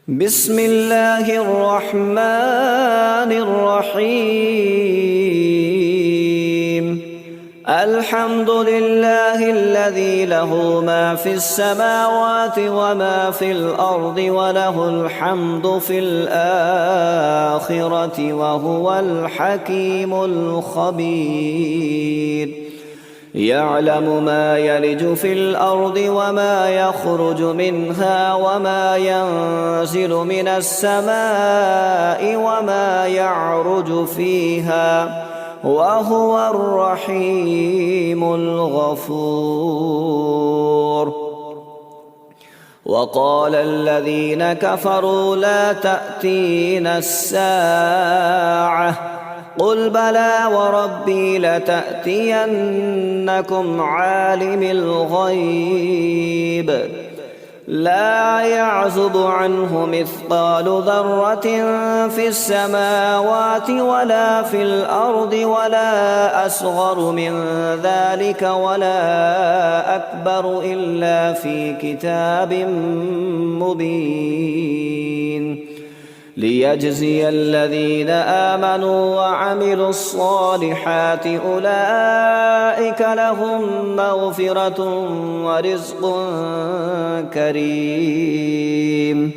بسم الله الرحمن الرحيم. الحمد لله الذي له ما في السماوات وما في الأرض وله الحمد في الآخرة وهو الحكيم الخبير. يعلم ما يلج في الأرض وما يخرج منها وما ينزل من السماء وما يعرج فيها وهو الرحيم الغفور. وقال الذين كفروا لا تأتينا الساعة قل بلى وربي لتأتينكم عالم الغيب لا يعزب عنه مثقال ذرة في السماوات ولا في الأرض ولا أصغر من ذلك ولا أكبر إلا في كتاب مبين ليجزي الذين آمنوا وعملوا الصالحات أولئك لهم مغفرة ورزق كريم.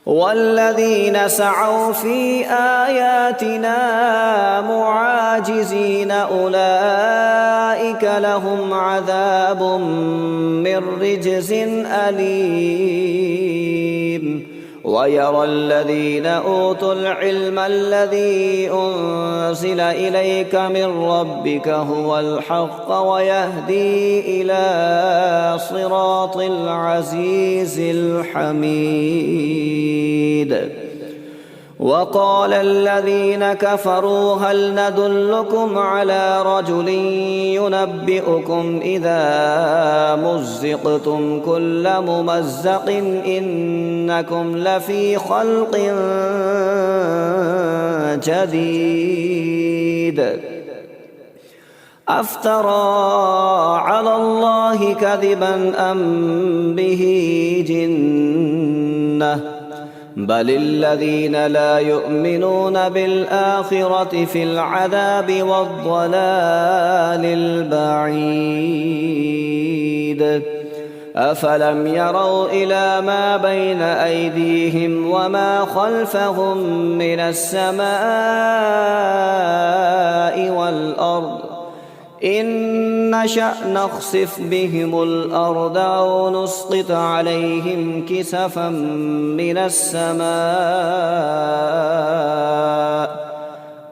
والذين سعوا في آياتنا معاجزين أولئك لهم عذاب من رجز أليم. ويرى الذين أوتوا العلم الذي أنزل إليك من ربك هو الحق ويهدي إلى صراط العزيز الحميد. وقال الذين كفروا هل ندلكم على رجل ينبئكم إذا مزقتم كل ممزق إنكم لفي خلق جديد. أفترى على الله كذبا أم به جنة بل الذين لا يؤمنون بالآخرة في العذاب والضلال البعيد. أفلم يروا إلى ما بين أيديهم وما خلفهم من السماء والأرض إن نشأ نخسف بهم الأرض أو نسقط عليهم كسفا من السماء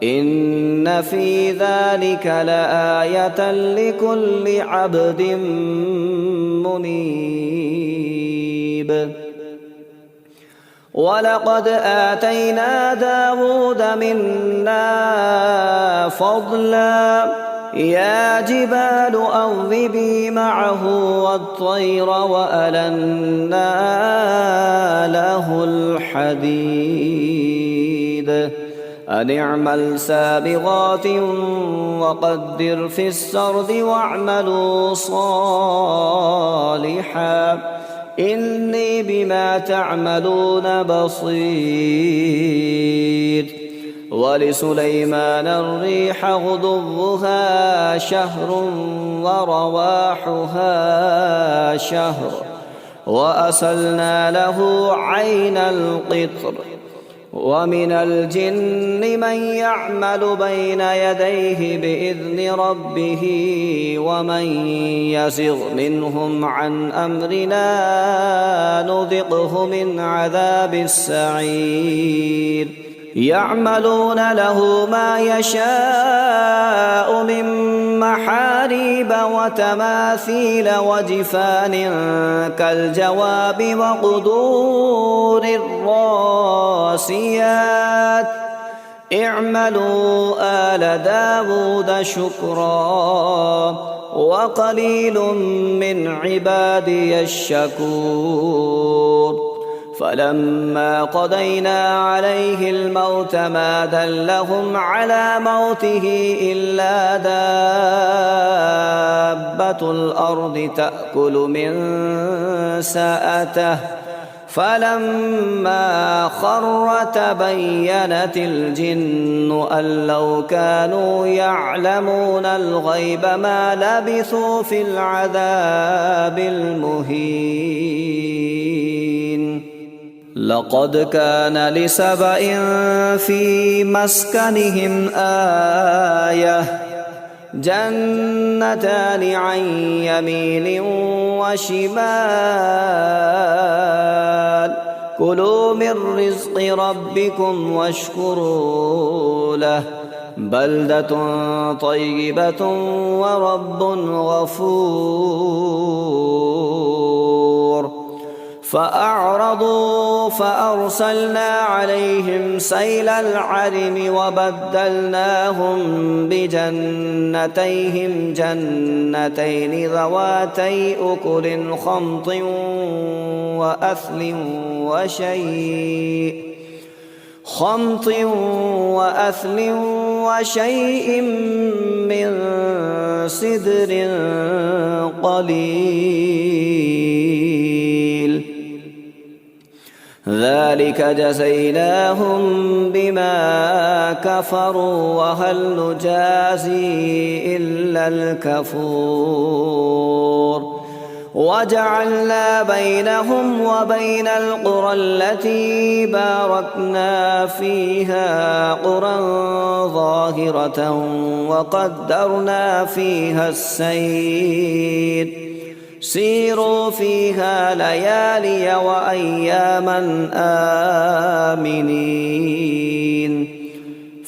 إن في ذلك لآية لكل عبد منيب. ولقد آتينا داود منا فضلا يا جبال أوبي معه والطير وألنا له الحديد أن اعمل سابغات وقدر في السرد واعملوا صالحا إني بما تعملون بصير. ولسليمان الريح غدوها شهر ورواحها شهر وأسلنا له عين القطر. ومن الجن من يعمل بين يديه بإذن ربه ومن يزغ منهم عن أمرنا نذقه من عذاب السعير. يعملون له ما يشاء من محاريب وتماثيل وجفان كالجواب وقدور الراسيات اعملوا آل داود شكرا وقليل من عبادي الشكور. فلما قضينا عليه الموت ما دلهم على موته إلا دابة الأرض تأكل من سأته فلما خر تبينت الجن أن لو كانوا يعلمون الغيب ما لبثوا في العذاب المهين. لقد كان لسبإ في مسكنهم آية جنتان عن يمين وشمال كلوا من رزق ربكم واشكروا له بلدة طيبة ورب غفور. فأعرضوا فأرسلنا عليهم سيل العرم وبدلناهم بجنتيهم جنتين ذواتي أكل خمط وأثل وشيء من سدر قليل ذلك جزيناهم بما كفروا وهل نجازي إلا الكفور. وجعلنا بينهم وبين القرى التي باركنا فيها قرى ظاهرة وقدرنا فيها السير سيروا فيها ليالي وأياما آمنين.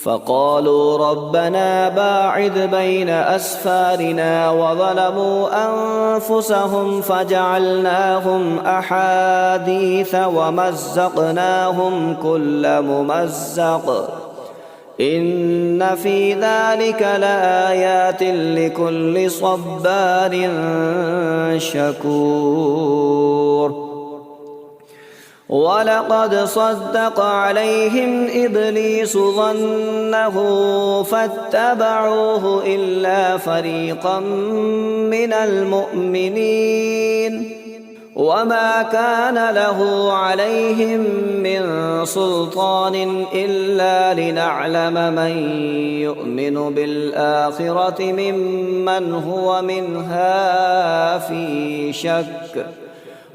فقالوا ربنا باعد بين أسفارنا وظلموا أنفسهم فجعلناهم أحاديث ومزقناهم كل ممزق إن في ذلك لآيات لكل صبار شكور. ولقد صدق عليهم إبليس ظنه فاتبعوه إلا فريقا من المؤمنين وما كان له عليهم من سلطان إلا لنعلم من يؤمن بالآخرة ممن هو منها في شك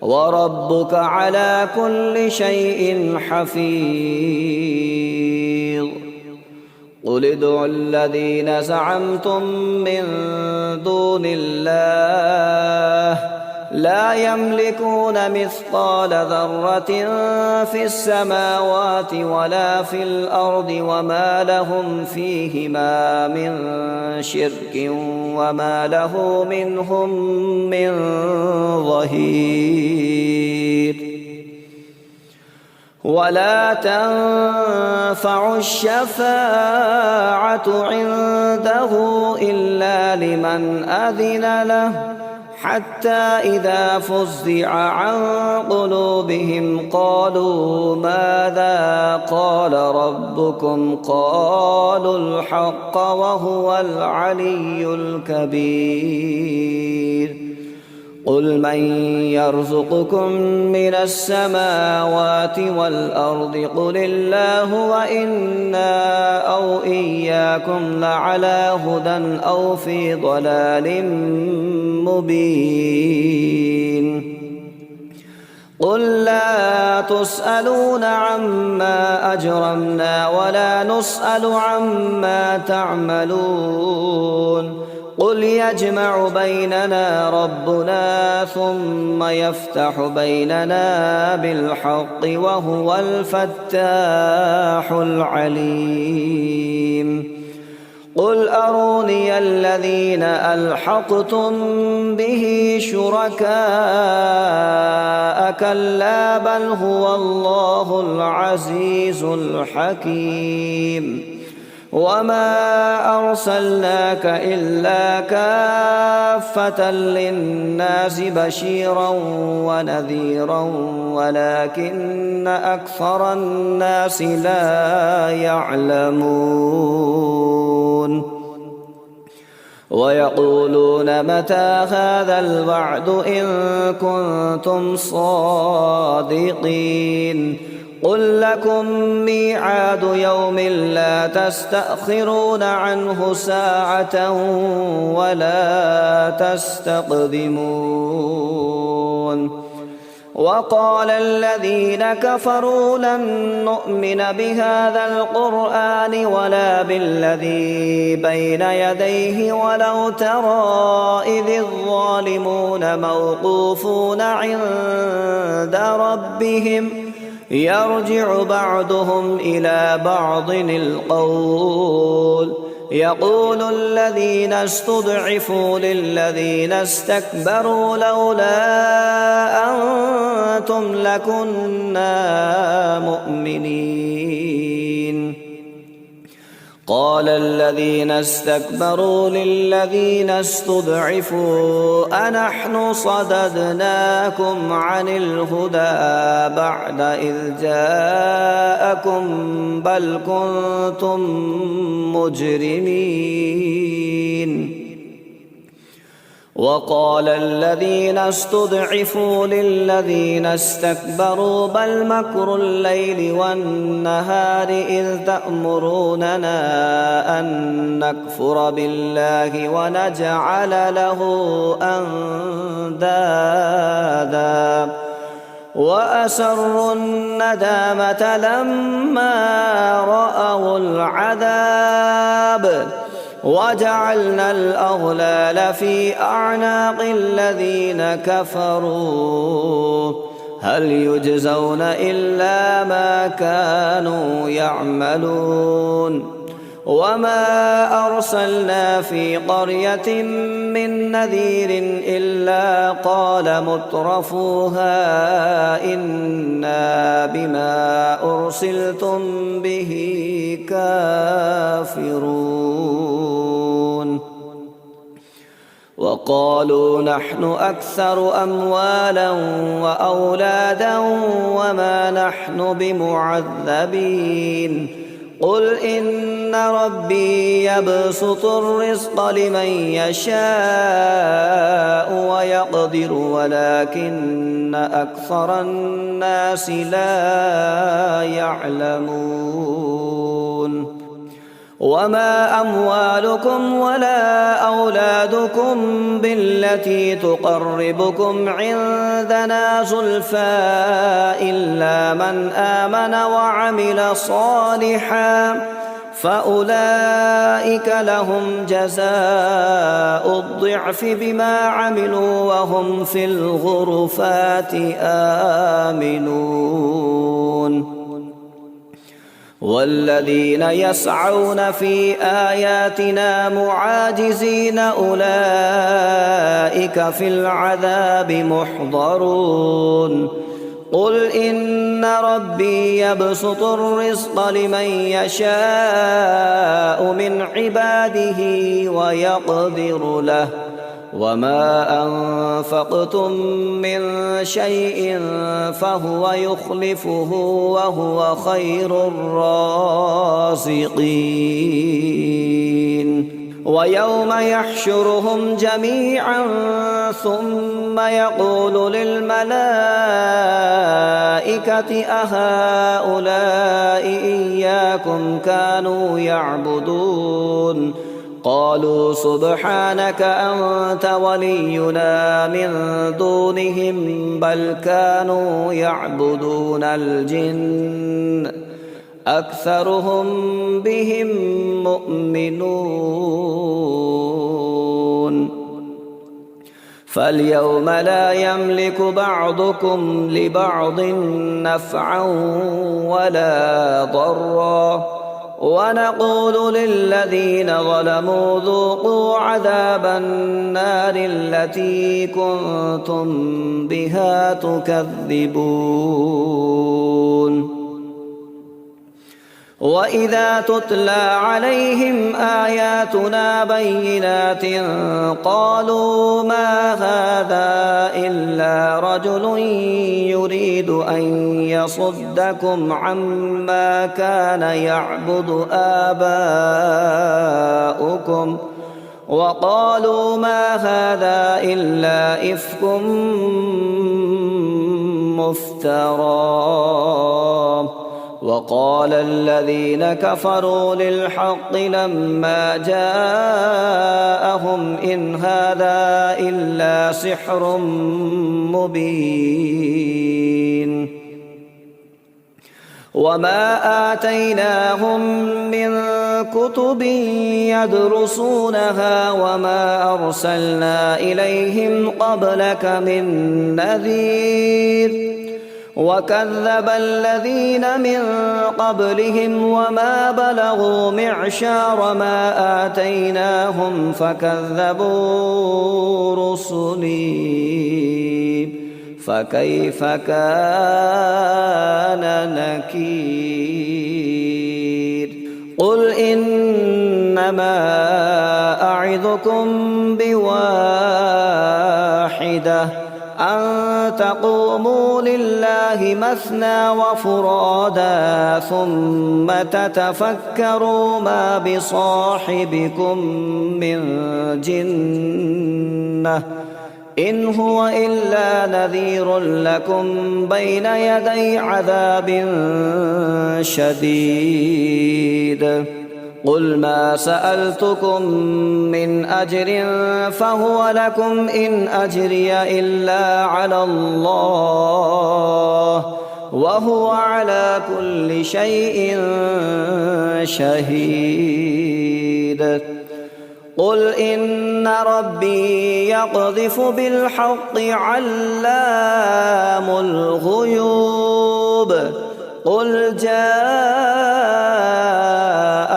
وربك على كل شيء حفيظ. قل ادعوا الذين زعمتم من دون الله لا يملكون مثقال ذرة في السماوات ولا في الأرض وما لهم فيهما من شرك وما له منهم من ظهير. ولا تنفع الشفاعة عنده إلا لمن أذن له حتى إذا فزع عن قلوبهم قالوا ماذا قال ربكم قالوا الحق وهو العلي الكبير. قل من يرزقكم من السماوات والأرض قل الله وإنا أو إياكم لعلى هدى أو في ضلال مبين. قل لا تسألون عما أجرمنا ولا نسأل عما تعملون. قل يجمع بيننا ربنا ثم يفتح بيننا بالحق وهو الفتاح العليم. قل أروني الذين ألحقتم به شركاء كلا بل هو الله العزيز الحكيم. وما أرسلناك إلا كافة للناس بشيرا ونذيرا ولكن أكثر الناس لا يعلمون. ويقولون متى هذا الوعد إن كنتم صادقين قل لكم ميعاد يوم لا تستأخرون عنه ساعة ولا تستقدمون وقال الذين كفروا لن نؤمن بهذا القرآن ولا بالذي بين يديه ولو ترى إذ الظالمون موقوفون عند ربهم يرجع بعضهم إلى بعض القول يقول الذين استضعفوا للذين استكبروا لولا أنتم لكنا مؤمنين قال الذين استكبروا للذين استضعفوا أنحن صددناكم عن الهدى بعد إذ جاءكم بل كنتم مجرمين وقال الذين استضعفوا للذين استكبروا بل مكر الليل والنهار إذ تأمروننا أن نكفر بالله ونجعل له أندادا وأسروا الندامة لما رأوا العذاب وجعلنا الأغلال في أعناق الذين كفروا هل يجزون إلا ما كانوا يعملون وما أرسلنا في قرية من نذير إلا قال مترفوها إنا بما أرسلتم به كافرون وقالوا نحن أكثر أموالا وأولادا وما نحن بمعذبين قل إن ربي يبسط الرزق لمن يشاء ويقدر ولكن أكثر الناس لا يعلمون وما أموالكم ولا أولادكم بالتي تقربكم عندنا زلفى إلا من آمن وعمل صالحا فأولئك لهم جزاء الضعف بما عملوا وهم في الغرفات آمنون والذين يسعون في آياتنا معاجزين أولئك في العذاب محضرون قل إن ربي يبسط الرزق لمن يشاء من عباده ويقدر له وما أنفقتم من شيء فهو يخلفه وهو خير الرازقين ويوم يحشرهم جميعا ثم يقول للملائكة أهؤلاء إياكم كانوا يعبدون قالوا سبحانك أنت ولينا من دونهم بل كانوا يعبدون الجن أكثرهم بهم مؤمنون فاليوم لا يملك بعضكم لبعض نفعا ولا ضرا ونقول للذين ظلموا ذوقوا عذاب النار التي كنتم بها تكذبون وإذا تتلى عليهم آياتنا بينات قالوا ما هذا إلا رجل يريد أن يصدكم عما كان يعبد آباؤكم وقالوا ما هذا إلا إفك مفترى. وقال الذين كفروا للحق لما جاءهم إن هذا إلا سحر مبين. وما آتيناهم من كتب يدرسونها وما أرسلنا إليهم قبلك من نذير. وكذب الذين من قبلهم وما بلغوا معشار ما آتيناهم فكذبوا رسلي فكيف كان نكير. قل إنما أعظكم بواحدة أن تقوموا لله مثنى وفرادا ثم تتفكروا ما بصاحبكم من جنة إن هو إلا نذير لكم بين يدي عذاب شديد. قل ما سألتكم من أجر فهو لكم إن أجري إلا على الله وهو على كل شيء شهيد. قل إن ربي يقذف بالحق علام الغيوب. قل جاء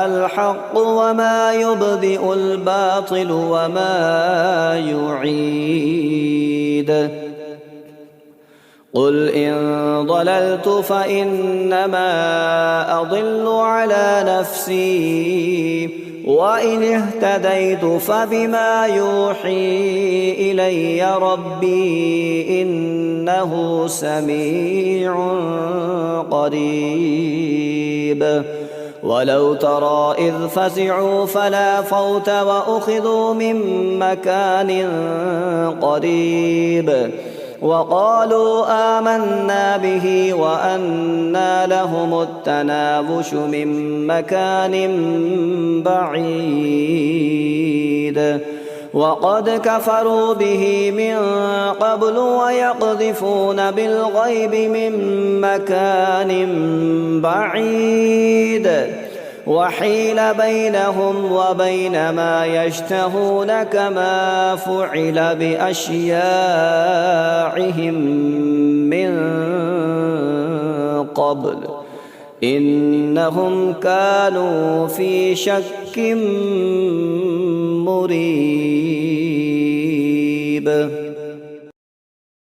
الحق وما يبدئ الباطل وما يعيد. قل إن ضللت فإنما أضل على نفسي وإن اهتديت فبما يوحي إلي ربي إنه سميع قريب. ولو ترى إذ فزعوا فلا فوت وأخذوا من مكان قريب وقالوا آمنا به وأنى لهم التناوش من مكان بعيد. وقد كفروا به من قبل ويقذفون بالغيب من مكان بعيد. وحيل بينهم وبين ما يشتهون كما فعل بأشياعهم من قبل إنهم كانوا في شك مريب.